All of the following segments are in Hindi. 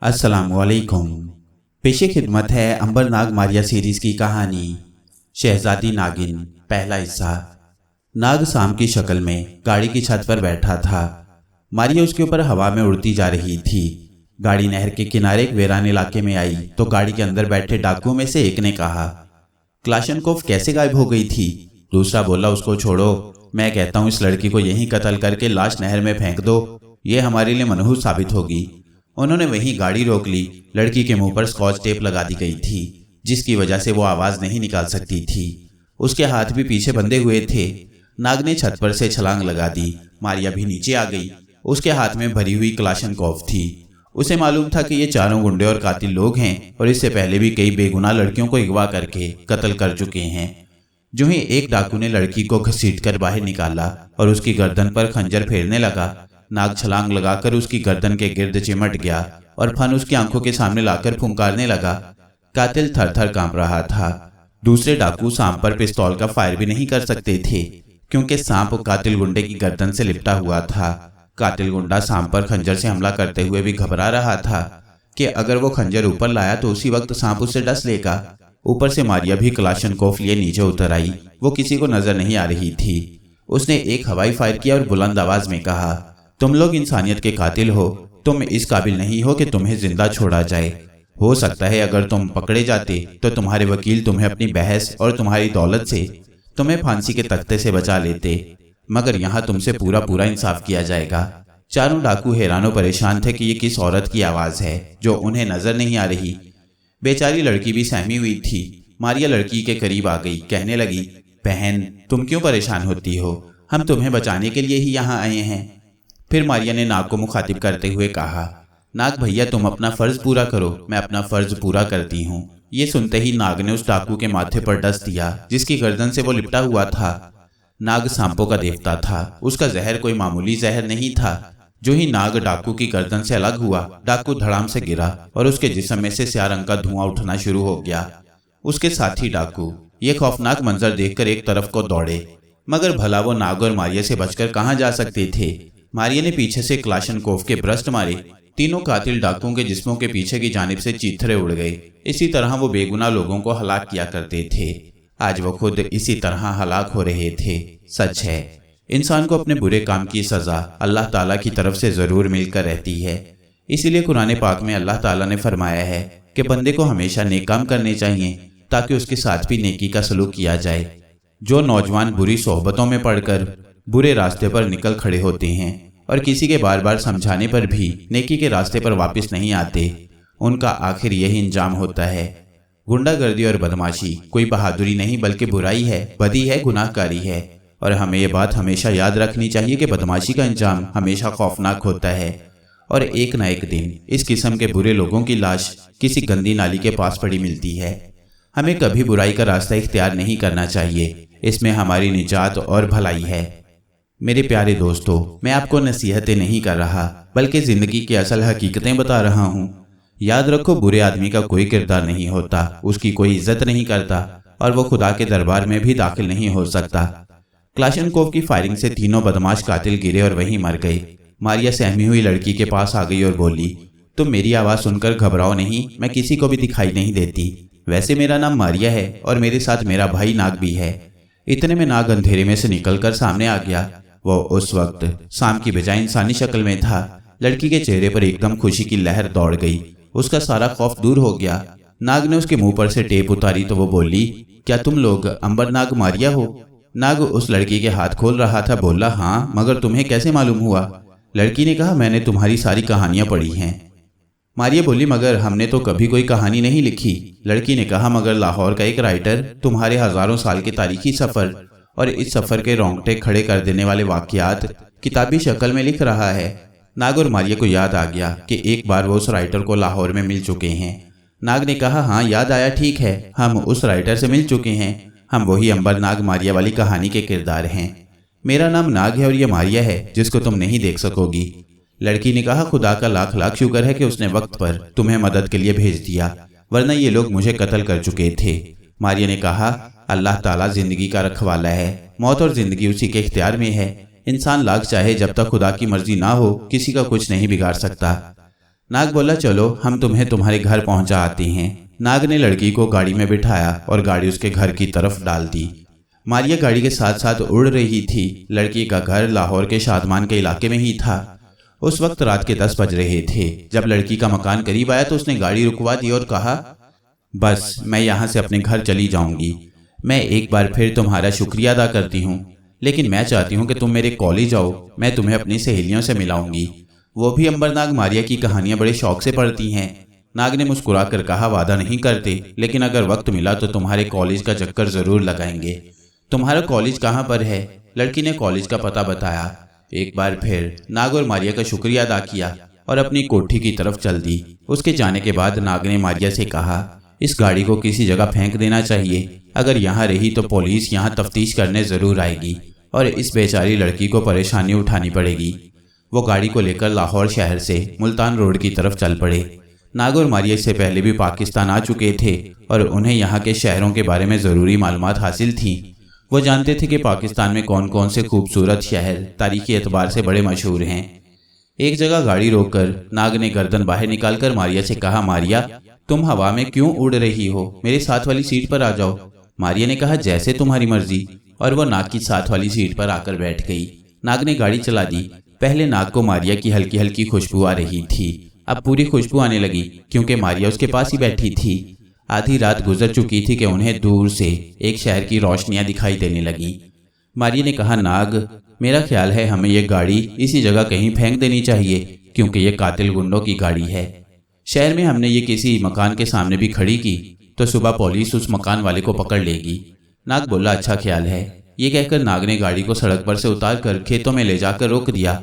अस्सलामुअलैकुम। पेशे खिदमत है अंबर नाग मारिया सीरीज की कहानी शहजादी नागिन, पहला हिस्सा। नाग शाम की शक्ल में गाड़ी की छत पर बैठा था। मारिया उसके ऊपर हवा में उड़ती जा रही थी। गाड़ी नहर के किनारे एक वीरान इलाके में आई तो गाड़ी के अंदर बैठे डाकुओं में से एक ने कहा, क्लाशनकोफ कैसे गायब हो गई थी? दूसरा बोला, उसको छोड़ो, मैं कहता हूँ इस लड़की को यहीं कत्ल करके लाश नहर में फेंक दो, ये हमारे लिए मनहूस साबित होगी। उन्होंने वहीं गाड़ी रोक ली। लड़की के मुंह पर स्कॉच टेप लगा दी गई थी, जिसकी वजह से वो आवाज नहीं निकाल सकती थी। उसके हाथ भी पीछे बंधे हुए थे। नाग ने छत पर से छलांग लगा दी। मारिया भी नीचे आ गई। उसके हाथ में भरी हुई क्लाशनकोफ थी। उसे मालूम था कि ये चारों गुंडे और कातिल लोग हैं और इससे पहले भी कई बेगुनाह लड़कियों को अगवा करके कत्ल कर चुके हैं। जो ही एक डाकू ने लड़की को घसीटकर बाहर निकाला और उसकी गर्दन पर खंजर फेरने लगा, नाग छलांग लगाकर उसकी गर्दन के गिर्द चिमट गया और फन उसकी आंखों के सामने लाकर फुंकारने लगा। कातिल थर थर कांप रहा था। दूसरे डाकू सांप पर पिस्तौल का फायर भी नहीं कर सकते थे, क्योंकि सांप कातिल गुंडे की गर्दन से लिपटा हुआ था। कातिल गुंडा सांप पर खंजर से हमला करते हुए भी घबरा रहा था कि अगर वो खंजर ऊपर लाया तो उसी वक्त सांप उससे डस लेगा। ऊपर से मारिया भी क्लाशनकोफ लिए नीचे उतर आई। वो किसी को नजर नहीं आ रही थी। उसने एक हवाई फायर किया और बुलंद आवाज में कहा, तुम लोग इंसानियत के कातिल हो। तुम इस काबिल नहीं हो कि तुम्हें जिंदा छोड़ा जाए। हो सकता है अगर तुम पकड़े जाते तो तुम्हारे वकील तुम्हें अपनी बहस और तुम्हारी दौलत से तुम्हें फांसी के तख्ते से बचा लेते, मगर यहाँ तुमसे पूरा इंसाफ किया जाएगा। चारों डाकू हैरानो परेशान थे कि ये किस औरत की आवाज है जो उन्हें नजर नहीं आ रही। बेचारी लड़की भी सहमी हुई थी। मारिया लड़की के करीब आ गई, कहने लगी, बहन तुम क्यों परेशान होती हो? हम तुम्हें बचाने के लिए ही यहाँ आए हैं। फिर मारिया ने नाग को मुखातिब करते हुए कहा, नाग भैया तुम अपना फर्ज पूरा करो, मैं अपना फर्ज पूरा करती हूँ। ये सुनते ही नाग ने उस डाकू के माथे पर डस दिया जिसकी गर्दन से वो लिपटा हुआ था। नाग सांपों का देवता था। उसका जहर कोई मामूली जहर नहीं था। जो ही नाग डाकू की गर्दन से अलग हुआ, डाकू धड़ाम से गिरा और उसके जिस्म में से स्याह रंग का धुआं उठना शुरू हो गया। उसके साथी डाकू ये खौफनाक मंजर देखकर एक तरफ को दौड़े, मगर भला वो नाग और मारिया से बचकर कहाँ जा सकते थे। मारिया ने पीछे से क्लाशनकोफ के ब्रस्ट मारे। तीनों कातिल डाकुओं के जिस्मों के पीछे की जानिब से चीथड़े उड़ गए। इसी तरह वो बेगुनाह लोगों को हलाक किया करते थे। आज वो खुद इसी तरह हलाक हो रहे थे। सच है, इंसान को अपने बुरे काम की सजा अल्लाह ताला की तरफ से जरूर मिलकर रहती है। इसीलिए कुरान पाक में अल्लाह ताला ने फरमाया है कि बंदे को हमेशा नेक काम करने चाहिए ताकि उसके साथ भी नेकी का सलूक किया जाए। जो नौजवान बुरी सोहबतों में पड़कर बुरे रास्ते पर निकल खड़े होते हैं और किसी के बार बार समझाने पर भी नेकी के रास्ते पर वापस नहीं आते, उनका आखिर यही अंजाम होता है। गुंडागर्दी और बदमाशी कोई बहादुरी नहीं बल्कि बुराई है, बदी है, गुनाहकारी है। और हमें ये बात हमेशा याद रखनी चाहिए कि बदमाशी का अंजाम हमेशा खौफनाक होता है और एक न एक दिन इस किस्म के बुरे लोगों की लाश किसी गंदी नाली के पास पड़ी मिलती है। हमें कभी बुराई का रास्ता इख्तियार नहीं करना चाहिए, इसमें हमारी निजात और भलाई है। मेरे प्यारे दोस्तों, मैं आपको नसीहतें नहीं कर रहा बल्कि जिंदगी की असल हकीकतें बता रहा हूँ। याद रखो, बुरे आदमी का कोई किरदार नहीं होता, उसकी कोई इज्जत नहीं करता और वो खुदा के दरबार में भी दाखिल नहीं हो सकता। क्लाशनकोफ की फायरिंग से तीनों बदमाश कातिल गिरे और वहीं मर गए। मारिया सहमी हुई लड़की के पास आ गई और बोली, तुम मेरी आवाज सुनकर घबराओ नहीं, मैं किसी को भी दिखाई नहीं देती। वैसे मेरा नाम मारिया है और मेरे साथ मेरा भाई नाग भी है। इतने में नाग अंधेरे में से निकलकर सामने आ गया। वो उस वक्त सांप की बजाय इंसानी शक्ल में था। लड़की के चेहरे पर एकदम खुशी की लहर दौड़ गई। उसका सारा खौफ दूर हो गया। नाग ने उसके मुंह पर से टेप उतारी तो वो बोली, क्या तुम लोग अंबर नाग मारिया हो? नाग उस लड़की के हाथ खोल रहा था। बोला, हाँ, मगर तुम्हें कैसे मालूम हुआ? लड़की ने कहा, मैंने तुम्हारी सारी कहानियां पढ़ी हैं। मारिया बोली, मगर हमने तो कभी कोई कहानी नहीं लिखी। लड़की ने कहा, मगर लाहौर का एक राइटर तुम्हारे हजारों साल के तारीखी सफर और इस सफर के रोंगटे खड़े कर देने वाले वाकयात किताबी शक्ल में लिख रहा है। नाग और मारिया को याद आ गया कि एक बार वो उस राइटर को लाहौर में मिल चुके हैं। नाग ने कहा, हाँ याद आया, ठीक है, हम उस राइटर से मिल चुके हैं। हम वही अंबर नाग मारिया वाली कहानी के किरदार हैं। मेरा नाम नाग है और ये मारिया है जिसको तुम नहीं देख सकोगी। लड़की ने कहा, खुदा का लाख लाख शुक्र है कि उसने वक्त पर तुम्हें मदद के लिए भेज दिया, वरना ये लोग मुझे कत्ल कर चुके थे। मारिया ने कहा, अल्लाह ताला जिंदगी का रखवाला है, मौत और जिंदगी उसी के इख्तियार में है। इंसान लाख चाहे जब तक खुदा की मर्जी ना हो किसी का कुछ नहीं बिगाड़ सकता। नाग बोला चलो हम तुम्हें तुम्हारे घर पहुंचा आते हैं। नाग ने लड़की को गाड़ी में बिठाया और गाड़ी उसके घर की तरफ डाल दी। मारिया गाड़ी के साथ साथ उड़ रही थी। लड़की का घर लाहौर के शादमान के इलाके में ही था। उस वक्त रात के 10 बज रहे थे। जब लड़की का मकान करीब आया तो उसने गाड़ी रुकवा दी और कहा, बस मैं यहाँ से अपने घर चली जाऊंगी। मैं एक बार फिर तुम्हारा शुक्रिया अदा करती हूँ, लेकिन मैं चाहती हूँ कि तुम मेरे कॉलेज आओ। मैं तुम्हें अपनी सहेलियों से मिलाऊंगी। वो भी अंबरनाग मारिया की कहानियां बड़े शौक से पढ़ती हैं। नाग ने मुस्कुरा कर कहा, वादा नहीं करते, लेकिन अगर वक्त मिला तो तुम्हारे कॉलेज का चक्कर जरूर लगाएंगे। तुम्हारा कॉलेज कहाँ पर है? लड़की ने कॉलेज का पता बताया। एक बार फिर नाग और मारिया का शुक्रिया अदा किया और अपनी कोठी की तरफ चल दी। उसके जाने के बाद नाग ने मारिया से कहा, इस गाड़ी को किसी जगह फेंक देना चाहिए। अगर यहाँ रही तो पुलिस यहाँ तफ्तीश करने जरूर आएगी और इस बेचारी लड़की को परेशानी उठानी पड़ेगी। वो गाड़ी को लेकर लाहौर शहर से मुल्तान रोड की तरफ चल पड़े। नाग और मारिया इससे पहले भी पाकिस्तान आ चुके थे और उन्हें यहाँ के शहरों के बारे में ज़रूरी मालूमात हासिल थी। वो जानते थे कि पाकिस्तान में कौन कौन से खूबसूरत शहर तारीखी एतबार से बड़े मशहूर हैं। एक जगह गाड़ी रोककर नाग ने गर्दन बाहर निकालकर मारिया से कहा, मारिया तुम हवा में क्यों उड़ रही हो? मेरे साथ वाली सीट पर आ जाओ। मारिया ने कहा, जैसे तुम्हारी मर्जी, और वो नाग की साथ वाली सीट पर आकर बैठ गई। नाग ने गाड़ी चला दी। पहले नाग को मारिया की हल्की हल्की खुशबू आ रही थी। अब पूरी खुशबू आने लगी क्योंकि मारिया उसके पास ही बैठी थी। आधी रात गुजर चुकी थी कि उन्हें दूर से एक शहर की रोशनियां दिखाई देने लगी। मारिया ने कहा, नाग मेरा ख्याल है हमें ये गाड़ी इसी जगह कहीं फेंक देनी चाहिए क्योंकि ये कातिल गुंडों की गाड़ी है। शहर में हमने ये किसी मकान के सामने भी खड़ी की तो सुबह पुलिस उस मकान वाले को पकड़ लेगी। नाग बोला, अच्छा ख्याल है। ये कहकर नाग ने गाड़ी को सड़क पर से उतारकर खेतों में ले जाकर रोक दिया।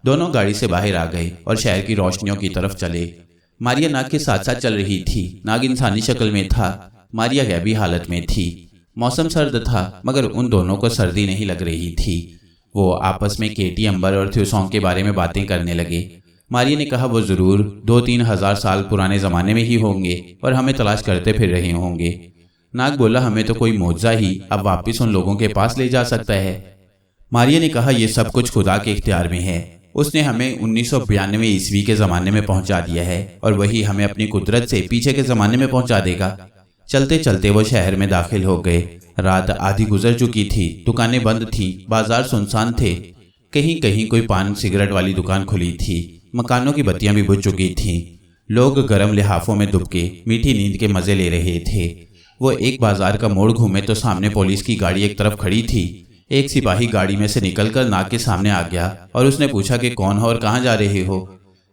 दोनों गाड़ी से बाहर आ गए और शहर की रोशनियों की तरफ चले। मारिया नाग के साथ साथ चल रही थी। नाग इंसानी शक्ल में था, मारिया गैबी हालत में थी। मौसम सर्द था मगर उन दोनों को सर्दी नहीं लग रही थी। वो आपस में केटी, अंबर और थ्यूसोंग के बारे में बातें करने लगे। मारिया ने कहा, वो जरूर 2-3 हजार साल पुराने जमाने में ही होंगे और हमें तलाश करते फिर रहे होंगे। नाग बोला, हमें तो कोई मौजा ही अब वापिस उन लोगों के पास ले जा सकता है। मारिया ने कहा, यह सब कुछ खुदा के इख्तियार में है। उसने हमें 1992 ईस्वी के ज़माने में पहुंचा दिया है और वही हमें अपनी कुदरत से पीछे के ज़माने में पहुंचा देगा। चलते चलते वो शहर में दाखिल हो गए। रात आधी गुजर चुकी थी। दुकानें बंद थीं, बाजार सुनसान थे। कहीं कहीं कोई पान सिगरेट वाली दुकान खुली थी। मकानों की बत्तियां भी बुझ चुकी थीं। लोग गर्म लिहाफों में दुबके मीठी नींद के मजे ले रहे थे। वो एक बाजार का मोड़ घूमे तो सामने पुलिस की गाड़ी एक तरफ खड़ी थी। एक सिपाही गाड़ी में से निकलकर नाग के सामने आ गया और उसने पूछा कि कौन हो और कहाँ जा रहे हो।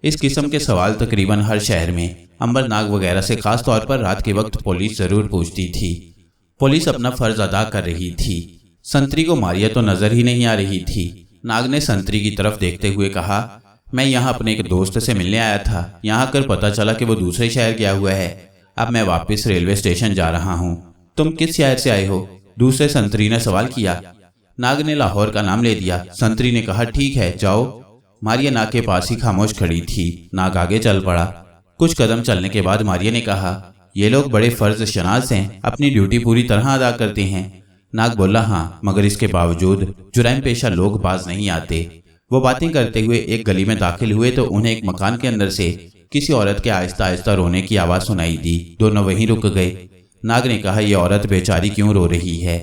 इस किस्म के सवाल तकरीबन हर शहर में, अंबरनाग वगैरह से खास तौर पर रात के वक्त पुलिस जरूर पूछती थी। पुलिस अपना फर्ज अदा कर रही थी। संतरी को मारिया तो नजर ही नहीं आ रही थी। नाग ने संतरी की तरफ देखते हुए कहा, मैं यहाँ अपने एक दोस्त से मिलने आया था। यहाँ कर पता चला कि वो दूसरे शहर गया हुआ है। अब मैं वापस रेलवे स्टेशन जा रहा हूँ। तुम किस शहर से आए हो? दूसरे संतरी ने सवाल किया। नाग ने लाहौर का नाम ले दिया। संतरी ने कहा, ठीक है जाओ। मारिया नाग के पास ही खामोश खड़ी थी। नाग आगे चल पड़ा। कुछ कदम चलने के बाद मारिया ने कहा, ये लोग बड़े फर्ज शनास हैं, अपनी ड्यूटी पूरी तरह अदा करते हैं। नाग बोला, हाँ, मगर इसके बावजूद जुराइम पेशा लोग बाज नहीं आते। वो बातें करते हुए एक गली में दाखिल हुए तो उन्हें एक मकान के अंदर से किसी औरत के आहिस्ता आहिस्ता रोने की आवाज सुनाई दी। दोनों वहीं रुक गए। नाग ने कहा, यह औरत बेचारी क्यों रो रही है?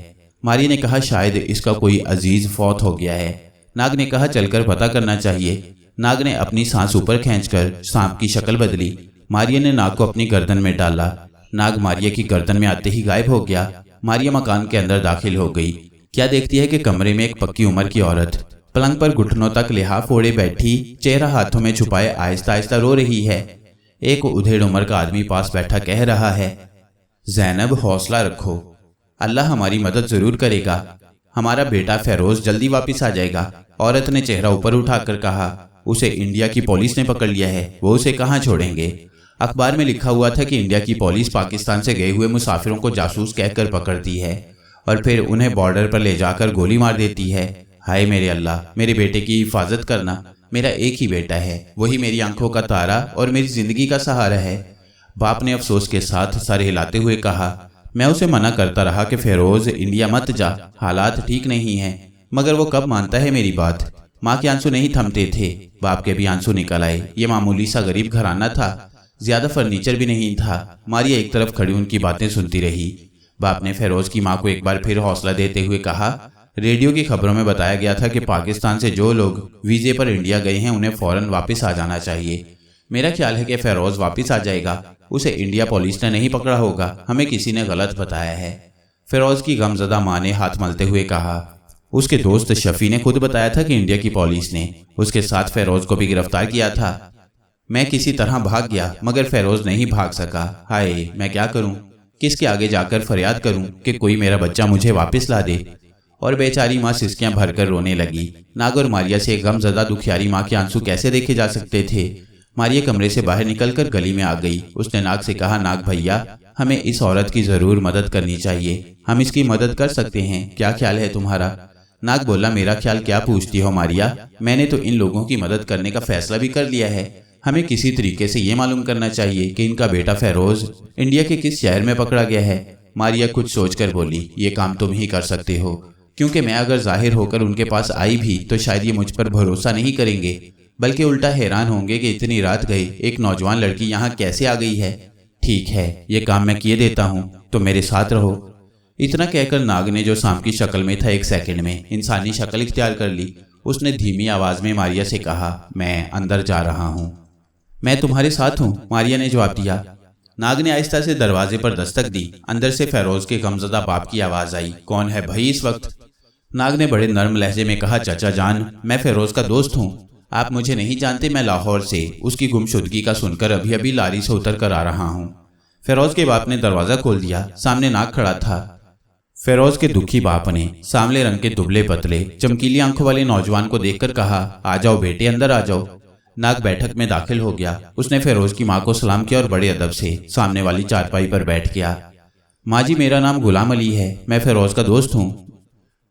मारिया ने कहा, शायद इसका कोई अजीज फौत हो गया है। नाग ने कहा, चलकर पता करना चाहिए। नाग ने अपनी सांस ऊपर खींचकर सांप की शक्ल बदली। मारिया ने नाग को अपनी गर्दन में डाला। नाग मारिया की गर्दन में आते ही गायब हो गया। मारिया मकान के अंदर दाखिल हो गई। क्या देखती है कि कमरे में एक पक्की उम्र की औरत पलंग पर घुटनों तक लिहाफ ओढ़े बैठी, चेहरा हाथों में छुपाए आहिस्ता आहिस्ता रो रही है। एक उधेड़ उम्र का आदमी पास बैठा कह रहा है, ज़ैनब हौसला रखो, अल्लाह हमारी मदद जरूर करेगा। हमारा बेटा फेरोज जल्दी वापस आ जाएगा। औरत ने चेहरा ऊपर उठाकर कहा, उसे इंडिया की पुलिस ने पकड़ लिया है, वो उसे कहाँ छोड़ेंगे? अखबार में लिखा हुआ था कि इंडिया की पुलिस पाकिस्तान से गए हुए मुसाफिरों को जासूस कहकर पकड़ती है और फिर उन्हें बॉर्डर पर ले जाकर गोली मार देती है। हाय मेरे अल्लाह, मेरे बेटे की हिफाजत करना। मेरा एक ही बेटा है, वही मेरी आंखों का तारा और मेरी जिंदगी का सहारा है। बाप ने अफसोस के साथ सर हिलाते हुए कहा, मैं उसे मना करता रहा कि फेरोज इंडिया मत जा, हालात ठीक नहीं हैं, मगर वो कब मानता है मेरी बात। माँ के आंसू नहीं थमते थे, बाप के भी आंसू निकल आए। ये मामूली सा गरीब घराना था, ज्यादा फर्नीचर भी नहीं था। मारिया एक तरफ खड़ी उनकी बातें सुनती रही। बाप ने फेरोज की माँ को एक बार फिर हौसला देते हुए कहा, रेडियो की खबरों में बताया गया था कि पाकिस्तान से जो लोग वीजे पर इंडिया गए हैं उन्हें फौरन वापस आ जाना चाहिए। मेरा ख्याल है कि फेरोज वापस आ जाएगा। उसे इंडिया पुलिस ने नहीं पकड़ा होगा, हमें किसी ने गलत बताया है। फेरोज की गमजदा माँ ने हाथ मलते हुए कहा, उसके दोस्त शफी ने खुद बताया था कि इंडिया की पुलिस ने उसके साथ फेरोज को भी गिरफ्तार किया था। मैं किसी तरह भाग गया मगर फेरोज नहीं भाग सका। हाय, मैं क्या करूं? किसके आगे जाकर फरियाद करूं कि कोई मेरा बच्चा मुझे वापस ला दे? और बेचारी माँ सिसकियां भरकर रोने लगी। नाग और मारिया से गमजदा दुखियारी माँ के आंसू कैसे देखे जा सकते थे? मारिया कमरे से बाहर निकलकर गली में आ गई। उसने नाग से कहा, नाग भैया, हमें इस औरत की जरूर मदद करनी चाहिए। हम इसकी मदद कर सकते हैं, क्या ख्याल है तुम्हारा? नाग बोला, मेरा ख्याल क्या पूछती हो मारिया? मैंने तो इन लोगों की मदद करने का फैसला भी कर लिया है। हमें किसी तरीके से ये मालूम करना चाहिए कि इनका बेटा फेरोज इंडिया के किस शहर में पकड़ा गया है। मारिया कुछ सोचकर बोली, ये काम तुम ही कर सकते हो, क्योंकि मैं अगर जाहिर होकर उनके पास आई भी तो शायद ये मुझ पर भरोसा नहीं करेंगे, बल्कि उल्टा हैरान होंगे कि इतनी रात गई एक नौजवान लड़की यहाँ कैसे आ गई है। ठीक है, ये काम मैं किए देता हूँ, तो मेरे साथ रहो। इतना कहकर नाग ने, जो सांप की शक्ल में था, एक सेकंड में इंसानी शक्ल इख्तियार कर ली। उसने धीमी आवाज में मारिया से कहा, मैं अंदर जा रहा हूँ। मैं तुम्हारे साथ हूँ, मारिया ने जवाब दिया। नाग ने आहिस्ता से दरवाजे पर दस्तक दी। अंदर से फेरोज के गमजदा बाप की आवाज आई, कौन है भाई इस वक्त? नाग ने बड़े नर्म लहजे में कहा, चाचा जान, मैं फेरोज का दोस्त हूँ। आप मुझे नहीं जानते, मैं लाहौर से उसकी गुमशुदगी का सुनकर अभी अभी लारी से उतर कर आ रहा हूँ। फेरोज के बाप ने दरवाजा खोल दिया। सामने नाग खड़ा था। फेरोज के दुखी बाप ने सांवले रंग के दुबले पतले चमकीली आंखों वाले नौजवान को देखकर कहा, आ जाओ बेटे, अंदर आ जाओ। नाग बैठक में दाखिल हो गया। उसने फेरोज की माँ को सलाम किया और बड़े अदब से सामने वाली चारपाई पर बैठ गया। माँ जी, मेरा नाम गुलाम अली है, मैं फेरोज का दोस्त हूँ।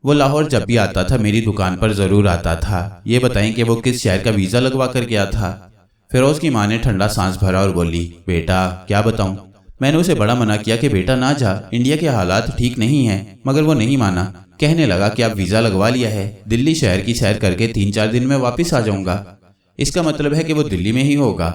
वो लाहौर जब भी आता था मेरी दुकान पर जरूर आता था। ये बताएं कि वो किस शहर का वीजा लगवा कर गया था? फेरोज की माँ ने ठंडा सांस भरा और बोली, बेटा क्या बताऊं, मैंने उसे बड़ा मना किया कि बेटा ना जा, इंडिया के हालात ठीक नहीं हैं, मगर वो नहीं माना। कहने लगा कि आप वीजा लगवा लिया है, दिल्ली शहर की सैर करके 3-4 दिन में वापस आ जाऊंगा। इसका मतलब है कि वो दिल्ली में ही होगा।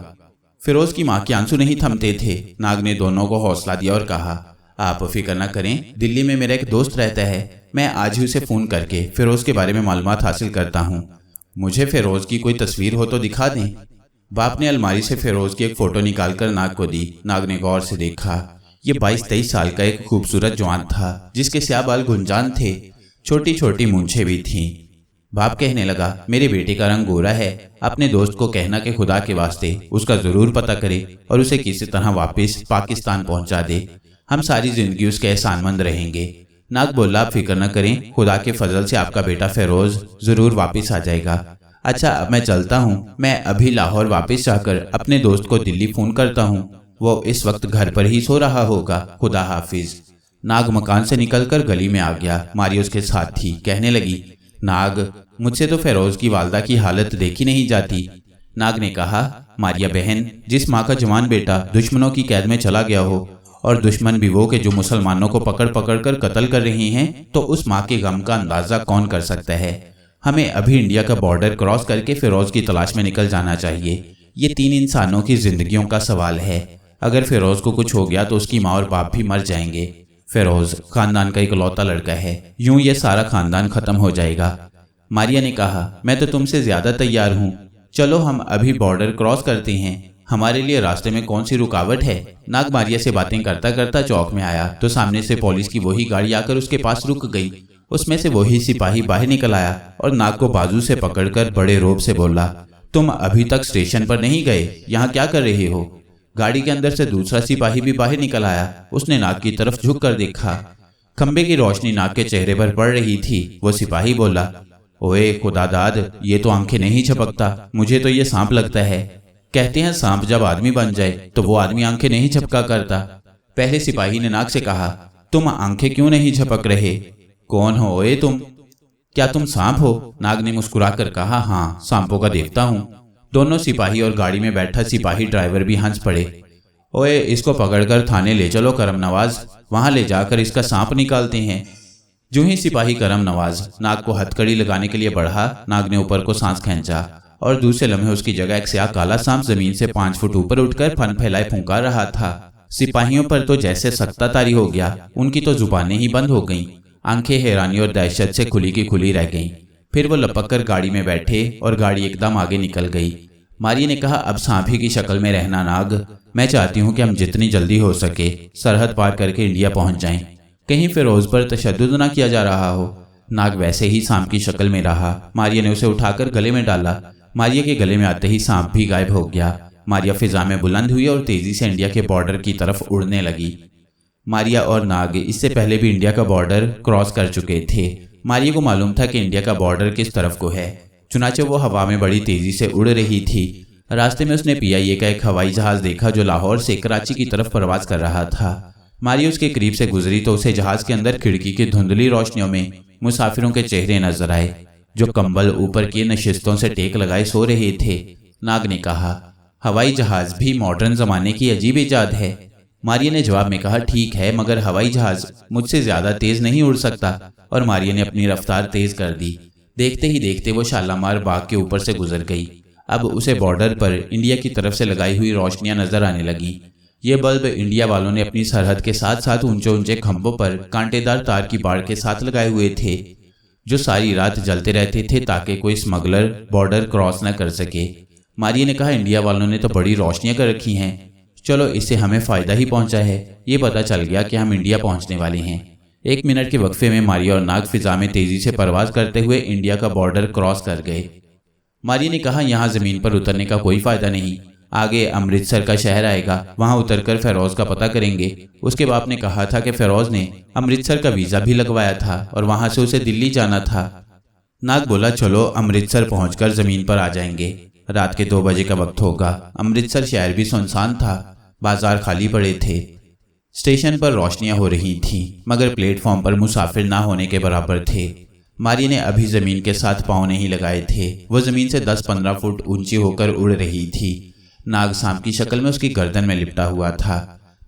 फिरोज की माँ के आंसू नहीं थमते थे। नाग ने दोनों को हौसला दिया और कहा, आप फिक्र न करें, दिल्ली में मेरा एक दोस्त रहता है, मैं आज ही उसे फोन करके फिरोज के बारे में मालूमात हासिल करता हूँ। मुझे फिरोज की कोई तस्वीर हो तो दिखा दें। बाप ने अलमारी से फिरोज की एक फोटो निकालकर नाग को दी। नाग ने गौर से देखा। ये 22-23 साल का एक खूबसूरत जवान था, जिसके स्याह बाल गुंजान थे, छोटी छोटी मूंछें भी थीं। बाप कहने लगा, मेरे बेटे का रंग गोरा है, अपने दोस्त को कहना कि खुदा के वास्ते उसका जरूर पता करे और उसे किसी तरह वापस पाकिस्तान पहुंचा दे। हम सारी जिंदगी उसके एहसानमंद रहेंगे। नाग बोला, आप फिक्र न करें, खुदा के फजल से आपका बेटा फिरोज जरूर वापस आ जाएगा। अच्छा, अब मैं चलता हूँ। मैं अभी लाहौर वापस जाकर अपने दोस्त को दिल्ली फोन करता हूँ, वो इस वक्त घर पर ही सो रहा होगा। खुदा हाफिज। नाग मकान से निकलकर गली में आ गया। मारिया उसके साथ थी। कहने लगी, नाग, मुझसे तो फेरोज की वालदा की हालत देखी नहीं जाती। नाग ने कहा, मारिया बहन, जिस माँ का जवान बेटा दुश्मनों की कैद में चला गया हो और दुश्मन भी वो के जो मुसलमानों को पकड़ पकड़ कर कत्ल कर रहे हैं, तो उस माँ के गम का अंदाजा कौन कर सकता है। हमें अभी इंडिया का बॉर्डर क्रॉस करके फिरोज की तलाश में निकल जाना चाहिए। ये 3 इंसानों की जिंदगियों का सवाल है। अगर फिरोज को कुछ हो गया तो उसकी माँ और बाप भी मर जाएंगे। फिरोज खानदान का इकलौता लड़का है, यूं ये सारा खानदान खत्म हो जाएगा। मारिया ने कहा, मैं तो तुमसे ज्यादा तैयार हूँ, चलो हम अभी बॉर्डर क्रॉस करते हैं, हमारे लिए रास्ते में कौन सी रुकावट है। नाग मारिया से बातें करता करता चौक में आया तो सामने से पुलिस की वही गाड़ी आकर उसके पास रुक गई। उसमें से वही सिपाही बाहर निकल आया और नाग को बाजू से पकड़कर बड़े रोब से बोला, तुम अभी तक स्टेशन पर नहीं गए, यहाँ क्या कर रहे हो? गाड़ी के अंदर से दूसरा सिपाही भी बाहर निकल आया। उसने नाग की तरफ झुक कर देखा। खंबे की रोशनी नाग के चेहरे पर पड़ रही थी। वो सिपाही बोला, ओए खुदादाद, ये तो आंखें नहीं झपकता, मुझे तो ये सांप लगता है। कहते हैं सांप जब आदमी बन जाए तो वो आदमी आंखें नहीं झपका करता। पहले सिपाही ने नाग से कहा, तुम आंखें क्यों नहीं झपक रहे? कौन हो ओए तुम? क्या तुम सांप हो? नाग ने मुस्कुराकर कहा, हाँ, सांपों का देवता हूँ। दोनों सिपाही और गाड़ी में बैठा सिपाही ड्राइवर भी हंस पड़े। ओए, इसको पकड़कर थाने ले चलो करम नवाज, वहां ले जाकर इसका सांप निकालते हैं। जो ही सिपाही करम नवाज नाग को हथकड़ी लगाने के लिए बढ़ा, नाग ने ऊपर को सांस खींचा और दूसरे लम्हे उसकी जगह एक स्याह काला सांप जमीन से 5 फुट ऊपर उठकर फन फैलाए फुंकार रहा था। सिपाहियों पर तो जैसे सख्ता तारी हो गया, उनकी तो जुबानें ही बंद हो गईं। आंखें हैरानी और दहशत से खुली की खुली रह गईं। फिर वो लपक कर गाड़ी में बैठे और गाड़ी एकदम आगे निकल गई। मारिया ने कहा, अब सांप ही की शक्ल में रहना नाग। मैं चाहती हूँ कि हम जितनी जल्दी हो सके सरहद पार करके इंडिया पहुंच जाएं। कहीं फिरोज पर तशद्दुद ना किया जा रहा हो। नाग वैसे ही सांप की शक्ल में रहा। मारिया ने उसे उठाकर गले में डाला। मारिया के गले में आते ही सांप भी गायब हो गया। मारिया फिजा में बुलंद हुई और तेजी से इंडिया के बॉर्डर की तरफ उड़ने लगी। मारिया और नाग इससे पहले भी इंडिया का बॉर्डर क्रॉस कर चुके थे। मारिया को मालूम था कि इंडिया का बॉर्डर किस तरफ को है, चुनाचे वो हवा में बड़ी तेजी से उड़ रही थी। रास्ते में उसने PIA का एक हवाई जहाज देखा जो लाहौर से कराची की तरफ प्रवास कर रहा था। मारिया उसके करीब से गुजरी तो उसे जहाज के अंदर खिड़की की धुंधली रोशनियों में मुसाफिरों के चेहरे नजर आए जो कंबल ऊपर की नशिस्तों से टेक लगाए सो रहे थे। नाग ने कहा, हवाई जहाज भी मॉडर्न जमाने की अजीब इजाद है। मारिया ने जवाब में कहा, ठीक है, मगर हवाई जहाज मुझसे ज्यादा तेज नहीं उड़ सकता। और मारिया ने अपनी रफ्तार तेज कर दी। देखते ही देखते वो शालामार बाग के ऊपर से गुजर गई। अब उसे बॉर्डर पर इंडिया की तरफ से लगाई हुई रोशनियां नजर आने लगी। ये बल्ब इंडिया वालों ने अपनी सरहद के साथ साथ ऊंचे ऊंचे खंभों पर कांटेदार तार की बाड़ के साथ लगाए हुए थे जो सारी रात जलते रहते थे ताकि कोई स्मगलर बॉर्डर क्रॉस न कर सके। मारिया ने कहा, इंडिया वालों ने तो बड़ी रोशनियां कर रखी हैं। चलो, इससे हमें फायदा ही पहुंचा है। ये पता चल गया कि हम इंडिया पहुंचने वाले हैं। 1 मिनट के वक्फे में मारिया और नाग फिजा में तेजी से परवाज करते हुए इंडिया का बॉर्डर क्रॉस कर गए। मारिया ने कहा, यहाँ जमीन पर उतरने का कोई फायदा नहीं। आगे अमृतसर का शहर आएगा, वहां उतरकर फिरोज का पता करेंगे। उसके बाप ने कहा था कि फिरोज ने अमृतसर का वीजा भी लगवाया था और वहां से उसे दिल्ली जाना था। नाग बोला, चलो अमृतसर पहुंचकर जमीन पर आ जाएंगे। रात के 2 बजे का वक्त होगा। अमृतसर शहर भी सुनसान था, बाजार खाली पड़े थे। स्टेशन पर रोशनियां हो रही थीं, मगर प्लेटफॉर्म पर मुसाफिर ना होने के बराबर थे। मारिया ने अभी जमीन के साथ पांव नहीं लगाए थे। वह जमीन से 10-15 फुट ऊंची होकर उड़ रही थी। नाग सांप की शक्ल में उसकी गर्दन में लिपटा हुआ था।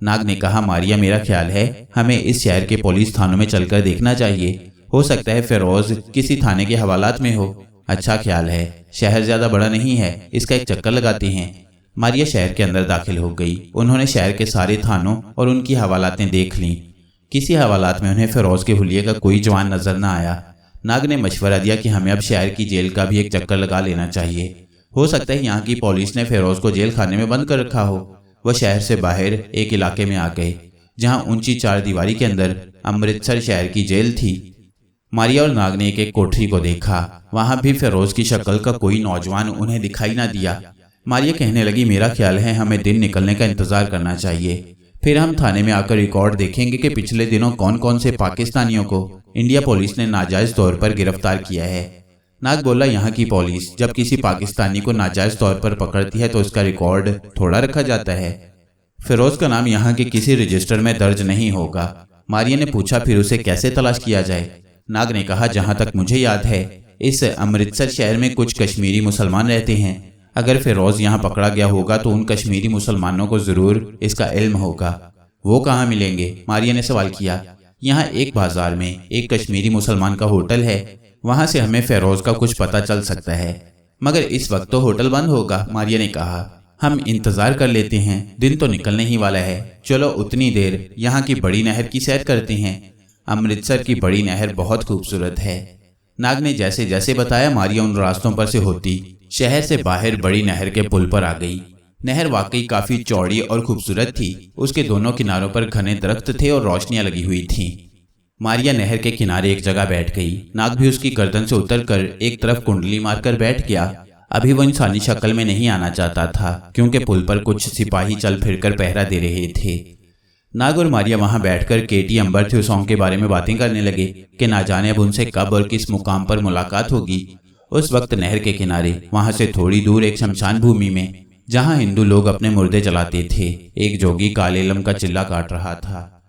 नाग ने कहा, मारिया, मेरा ख्याल है हमें इस शहर के पुलिस थानों में चलकर देखना चाहिए। हो सकता है फिरोज किसी थाने के हवालात में हो। अच्छा ख्याल है, शहर ज्यादा बड़ा नहीं है, इसका एक चक्कर लगाते हैं। मारिया शहर के अंदर दाखिल हो गई। उन्होंने शहर के सारे थानों और उनकी हवालातें देख लीं। किसी हवालात में उन्हें फिरोज के हुलिये का कोई जवान नजर न आया। नाग ने मशवरा दिया कि हमें अब शहर की जेल का भी एक चक्कर लगा लेना चाहिए। हो सकता है यहाँ की पुलिस ने फिरोज को जेल खाने में बंद कर रखा हो। वह शहर से बाहर एक इलाके में आ गए जहाँ ऊंची 4 दीवारी के अंदर अमृतसर शहर की जेल थी। मारिया और नाग ने एक कोठरी को देखा। वहां भी फिरोज की शक्ल का कोई नौजवान उन्हें दिखाई ना दिया। मारिया कहने लगी, मेरा ख्याल है हमें दिन निकलने का इंतजार करना चाहिए, फिर हम थाने में आकर रिकॉर्ड देखेंगे कि पिछले दिनों कौन कौन से पाकिस्तानियों को इंडिया पुलिस ने नाजायज तौर पर गिरफ्तार किया है। नाग बोला, यहाँ की पुलिस जब किसी पाकिस्तानी को नाजायज तौर पर पकड़ती है तो उसका रिकॉर्ड थोड़ा रखा जाता है। फिरोज का नाम यहाँ के किसी रजिस्टर में दर्ज नहीं होगा। मारिया ने पूछा, फिर उसे कैसे तलाश किया जाए? नाग ने कहा, जहाँ तक मुझे याद है इस अमृतसर शहर में कुछ कश्मीरी मुसलमान रहते हैं। अगर फिरोज यहाँ पकड़ा गया होगा तो उन कश्मीरी मुसलमानों को जरूर इसका इल्म होगा। वो कहाँ मिलेंगे? मारिया ने सवाल किया। यहाँ एक बाजार में एक कश्मीरी मुसलमान का होटल है, वहां से हमें फिरोज का कुछ पता चल सकता है, मगर इस वक्त तो होटल बंद होगा। मारिया ने कहा, हम इंतजार कर लेते हैं, दिन तो निकलने ही वाला है। चलो उतनी देर यहाँ की बड़ी नहर की सैर करते हैं। अमृतसर की बड़ी नहर बहुत खूबसूरत है। नाग ने जैसे जैसे बताया, मारिया उन रास्तों पर से होती शहर से बाहर बड़ी नहर के पुल पर आ गई। नहर वाकई काफी चौड़ी और खूबसूरत थी। उसके दोनों किनारों पर घने दरख्त थे और रोशनियां लगी हुई थीं। मारिया नहर के किनारे एक जगह बैठ गई। नाग भी उसकी गर्दन से उतरकर एक तरफ कुंडली मारकर बैठ गया। अभी वो इंसानी शक्ल में नहीं आना चाहता था क्योंकि पुल पर कुछ सिपाही चल फिरकर पहरा दे रहे थे। नाग और मारिया वहां बैठकर केटी अंबर थ्यूसोंग के बारे में बातें करने लगे कि ना जाने अब उनसे कब और किस मुकाम पर मुलाकात होगी। उस वक्त नहर के किनारे वहां से थोड़ी दूर एक शमशान भूमि में, जहां हिंदू लोग अपने मुर्दे जलाते थे, एक जोगी काले इलम का चिल्ला काट रहा था।